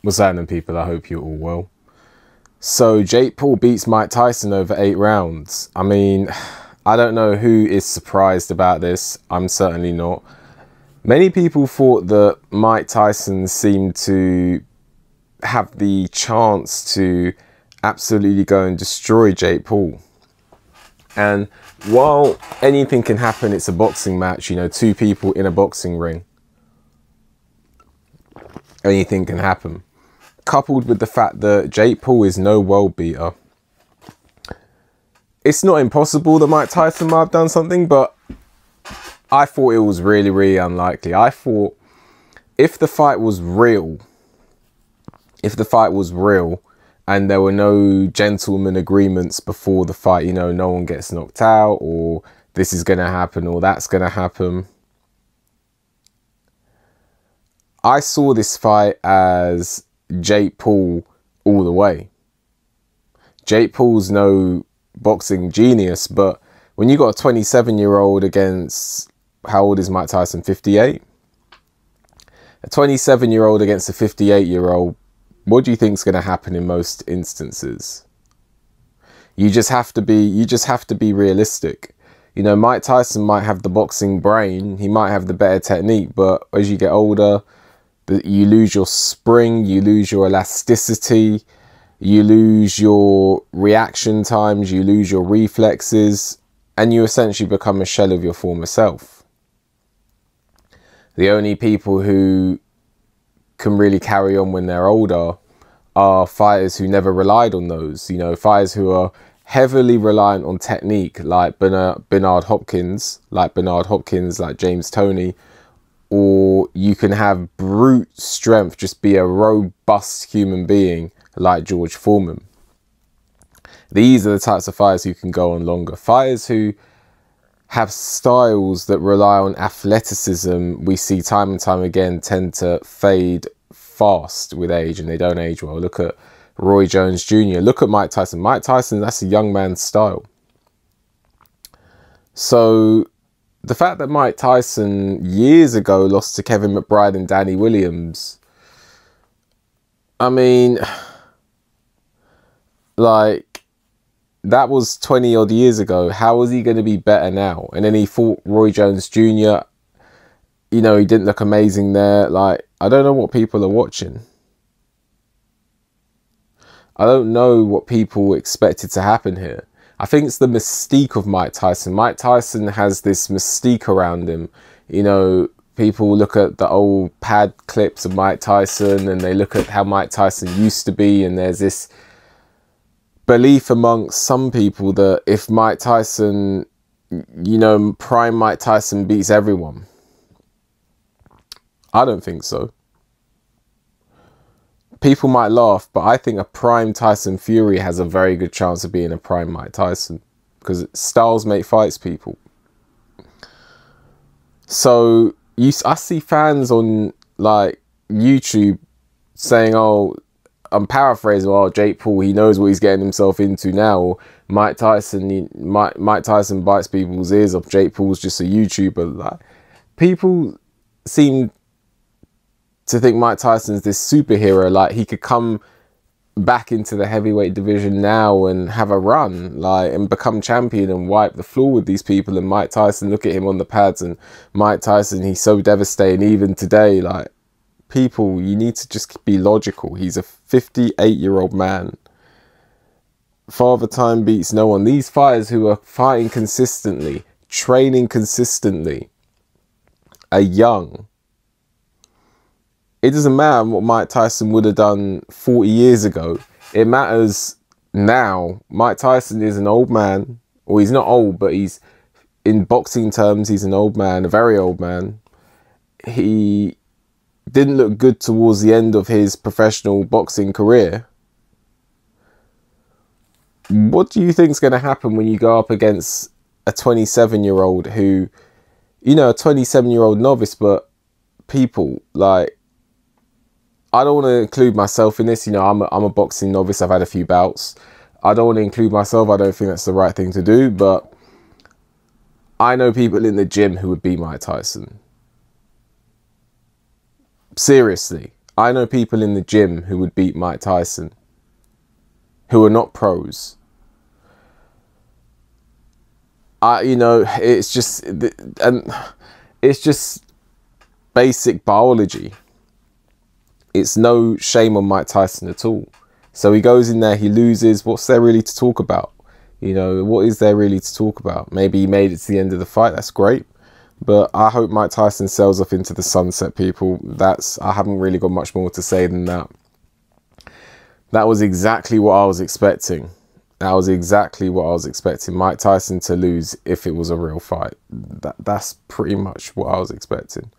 What's happening, people? I hope you're all well. So Jake Paul beats Mike Tyson over 8 rounds. I mean, I don't know who is surprised about this. I'm certainly not. Many people thought that Mike Tyson seemed to have the chance to absolutely go and destroy Jake Paul. And while anything can happen, it's a boxing match, you know, 2 people in a boxing ring. Anything can happen. Coupled with the fact that Jake Paul is no world beater. It's not impossible that Mike Tyson might have done something, but I thought it was really, really unlikely. I thought if the fight was real, and there were no gentleman agreements before the fight, you know, no one gets knocked out, or this is going to happen, or that's going to happen. I saw this fight as Jake Paul all the way. Jake Paul's no boxing genius, but when you got a 27-year-old against, how old is Mike Tyson, 58? A 27-year-old against a 58-year-old, what do you think is going to happen in most instances? You just have to be realistic. You know, Mike Tyson might have the boxing brain, he might have the better technique, but as you get older, you lose your spring, you lose your elasticity, you lose your reaction times, you lose your reflexes, and you essentially become a shell of your former self. The only people who can really carry on when they're older are fighters who never relied on those. You know, fighters who are heavily reliant on technique, like Bernard Hopkins, like James Toney. Or you can have brute strength, just be a robust human being like George Foreman. These are the types of fighters who can go on longer. Fighters who have styles that rely on athleticism, we see time and time again, tend to fade fast with age, and they don't age well. Look at Roy Jones Jr. Look at Mike Tyson. Mike Tyson, that's a young man's style. So the fact that Mike Tyson years ago lost to Kevin McBride and Danny Williams, I mean, like, that was 20 odd years ago. How is he going to be better now? And then he fought Roy Jones Jr. You know, he didn't look amazing there. Like, I don't know what people are watching. I don't know what people expected to happen here. I think it's the mystique of Mike Tyson. Mike Tyson has this mystique around him. You know, people look at the old pad clips of Mike Tyson and they look at how Mike Tyson used to be, and there's this belief amongst some people that if Mike Tyson, you know, prime Mike Tyson beats everyone. I don't think so. People might laugh, but I think a prime Tyson Fury has a very good chance of being a prime Mike Tyson, because styles make fights, people. So I see fans on like YouTube saying, "Oh, I'm paraphrasing. Oh, Jake Paul, he knows what he's getting himself into now." Or Mike Tyson, Mike Tyson bites people's ears off. Jake Paul's just a YouTuber. Like, people seem to think Mike Tyson's this superhero, like he could come back into the heavyweight division now and have a run, like, and become champion and wipe the floor with these people. And Mike Tyson, look at him on the pads, and Mike Tyson, he's so devastating even today. Like, people, you need to just be logical. He's a 58-year-old man. Father Time beats no one. These fighters who are fighting consistently, training consistently, are young. It doesn't matter what Mike Tyson would have done 40 years ago. It matters now. Mike Tyson is an old man. Or he's not old, but he's, in boxing terms, he's an old man, a very old man. He didn't look good towards the end of his professional boxing career. What do you think is going to happen when you go up against a 27-year-old who, you know, a 27-year-old novice, but people, like, I don't want to include myself in this. You know, I'm a boxing novice. I've had a few bouts. I don't want to include myself. I don't think that's the right thing to do. But I know people in the gym who would beat Mike Tyson. Seriously. I know people in the gym who would beat Mike Tyson, who are not pros. You know, it's just, and it's just basic biology. It's no shame on Mike Tyson at all. So he goes in there, he loses. What's there really to talk about? You know, what is there really to talk about? Maybe he made it to the end of the fight. That's great. But I hope Mike Tyson sails off into the sunset, people. I haven't really got much more to say than that. That was exactly what I was expecting. That was exactly what I was expecting. Mike Tyson to lose if it was a real fight. That's pretty much what I was expecting.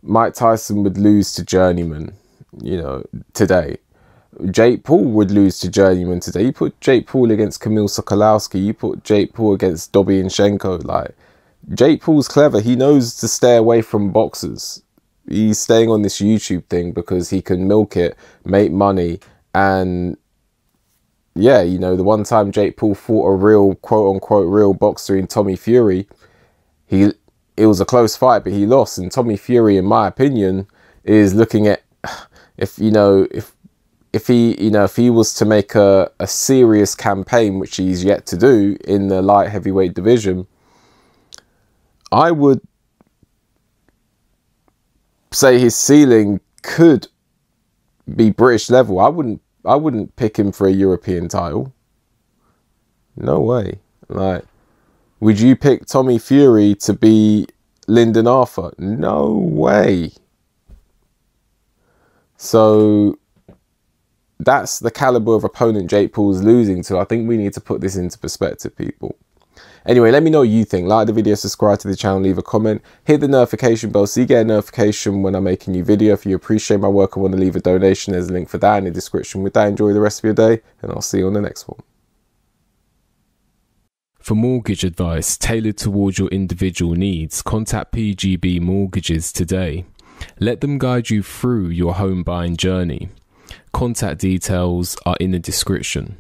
Mike Tyson would lose to Journeyman, you know, today. Jake Paul would lose to Journeyman today. You put Jake Paul against Kamil Sokolowski. You put Jake Paul against Dobianchenko. Like, Jake Paul's clever. He knows to stay away from boxers. He's staying on this YouTube thing because he can milk it, make money. And yeah, you know, the one time Jake Paul fought a real, quote unquote, real boxer in Tommy Fury, it was a close fight, but he lost. And Tommy Fury, in my opinion, is looking at, if he was to make a serious campaign, which he's yet to do in the light heavyweight division, I would say his ceiling could be British level. I wouldn't pick him for a European title. No way. Like, would you pick Tommy Fury to be Lyndon Arthur? No way. So that's the caliber of opponent Jake Paul's losing to. I think we need to put this into perspective, people. Anyway, let me know what you think. Like the video, subscribe to the channel, leave a comment, hit the notification bell so you get a notification when I make a new video. If you appreciate my work and want to leave a donation, there's a link for that in the description. With that, enjoy the rest of your day, and I'll see you on the next one. For mortgage advice tailored towards your individual needs, contact PGB Mortgages today. Let them guide you through your home buying journey. Contact details are in the description.